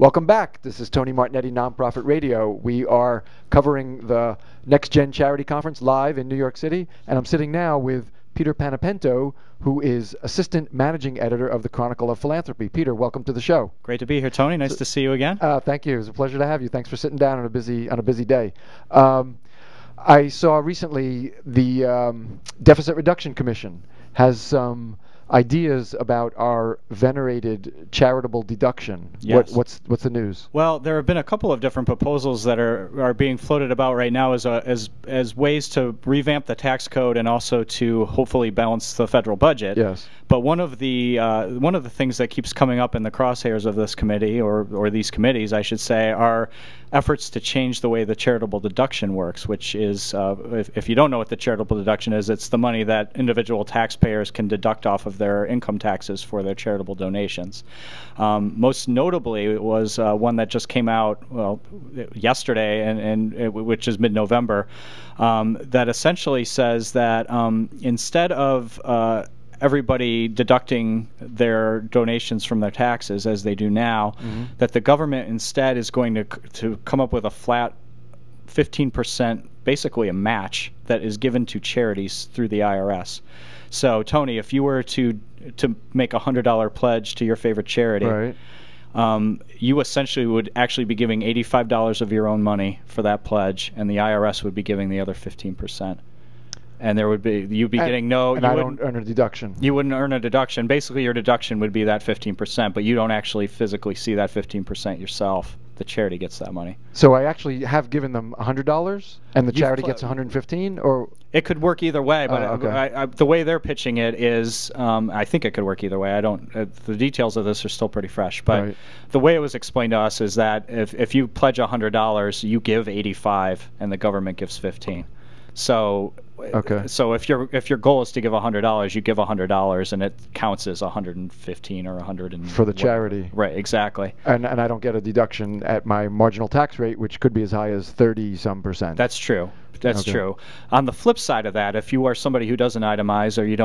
Welcome back. This is Tony Martignetti Nonprofit Radio. We are covering the NextGen Charity Conference live in New York City, and I'm sitting now with Peter Panepento, who is Assistant Managing Editor of the Chronicle of Philanthropy. Peter, welcome to the show. Great to be here, Tony. Nice to see you again. Thank you. It was a pleasure to have you. Thanks for sitting down on a busy day. I saw recently the Deficit Reduction Commission has some ideas about our venerated charitable deduction. Yes. What's the news? Well, there have been a couple of different proposals that are being floated about right now as ways to revamp the tax code and also to hopefully balance the federal budget. Yes. But one of the things that keeps coming up in the crosshairs of this committee, or these committees, I should say, are efforts to change the way the charitable deduction works, which is, if you don't know what the charitable deduction is, it's the money that individual taxpayers can deduct off of their income taxes for their charitable donations. Most notably, it was one that just came out yesterday, and which is mid-November, that essentially says that instead of everybody deducting their donations from their taxes as they do now, that the government instead is going to come up with a flat 15%, basically a match, that is given to charities through the IRS. So, Tony, if you were to make a $100 pledge to your favorite charity, Right. You essentially would actually be giving $85 of your own money for that pledge, and the IRS would be giving the other 15%. And you'd be getting no. And I don't earn a deduction. You wouldn't earn a deduction. Basically, your deduction would be that 15%, but you don't actually physically see that 15% yourself. The charity gets that money. So I actually have given them $100, and the charity gets $115, or it could work either way. But okay. the way they're pitching it is, I think it could work either way. I don't. The details of this are still pretty fresh, but Right. the way it was explained to us is that if you pledge $100, you give 85, and the government gives 15. So, Okay. So if your goal is to give $100, you give $100, and it counts as 115 or 100 for the charity. Right, exactly. And I don't get a deduction at my marginal tax rate, which could be as high as 30-some%. That's true. That's Okay. true. On the flip side of that, if you are somebody who doesn't itemize, or you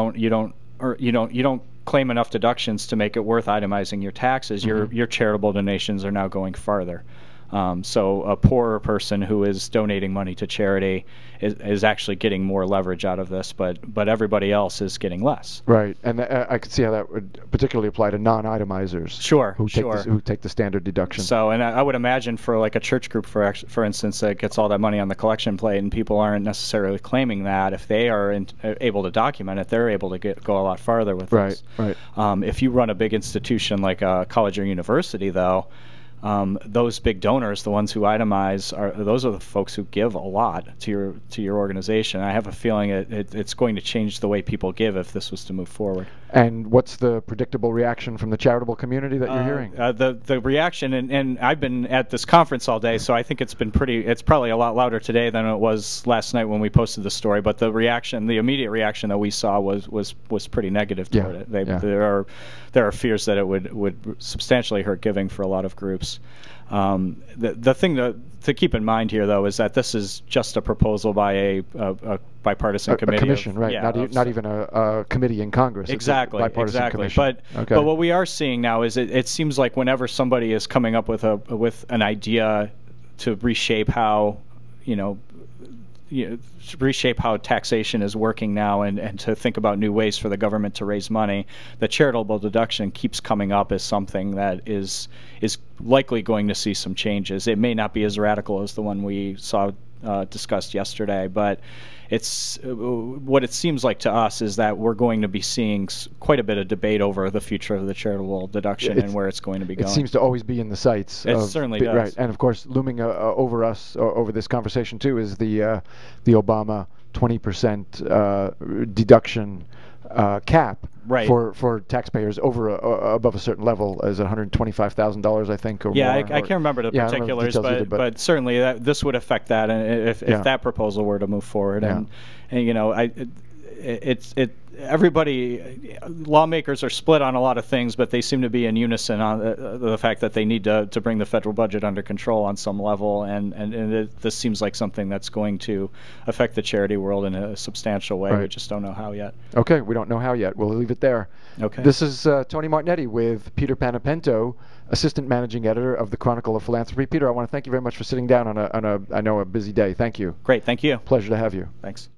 don't claim enough deductions to make it worth itemizing your taxes, your charitable donations are now going farther. So a poorer person who is donating money to charity is actually getting more leverage out of this, but everybody else is getting less. Right, and I could see how that would particularly apply to non-itemizers. Sure, who take the standard deduction. So, and I would imagine for like a church group, for instance, that gets all that money on the collection plate, and people aren't necessarily claiming that, if they are able to document it, they're able to go a lot farther with this. Right. If you run a big institution like a college or university, though, those big donors, the ones who itemize, those are the folks who give a lot to your organization. I have a feeling it's going to change the way people give if this was to move forward. And what's the predictable reaction from the charitable community that you're hearing? The reaction, and I've been at this conference all day, so I think it's probably a lot louder today than it was last night when we posted the story. But the immediate reaction that we saw was pretty negative toward it. There are fears that it would substantially hurt giving for a lot of groups. The thing to keep in mind here, though, is that this is just a proposal by a bipartisan committee. A commission, right? Not even a committee in Congress. Exactly. It's a bipartisan commission. But what we are seeing now is it seems like whenever somebody is coming up with an idea to reshape how reshape how taxation is working now, and to think about new ways for the government to raise money, the charitable deduction keeps coming up as something that is likely going to see some changes. It may not be as radical as the one we saw discussed yesterday, but it's what it seems like to us is that we're going to be seeing quite a bit of debate over the future of the charitable deduction and where it's going to be going. It seems to always be in the sights. It certainly does. Right, and of course, looming over us, over this conversation too, is the Obama 20% deduction cap for taxpayers above a certain level, is $125,000, I think, or more. I can't remember the particulars, but certainly this would affect that, and if that proposal were to move forward, and everybody, lawmakers are split on a lot of things, but they seem to be in unison on the fact that they need to bring the federal budget under control on some level, and this seems like something that's going to affect the charity world in a substantial way. Right. We just don't know how yet. Okay, we don't know how yet. We'll leave it there. Okay. This is Tony Martignetti with Peter Panepento, Assistant Managing Editor of the Chronicle of Philanthropy. Peter, I want to thank you very much for sitting down on I know, a busy day. Thank you. Great, thank you. Pleasure to have you. Thanks.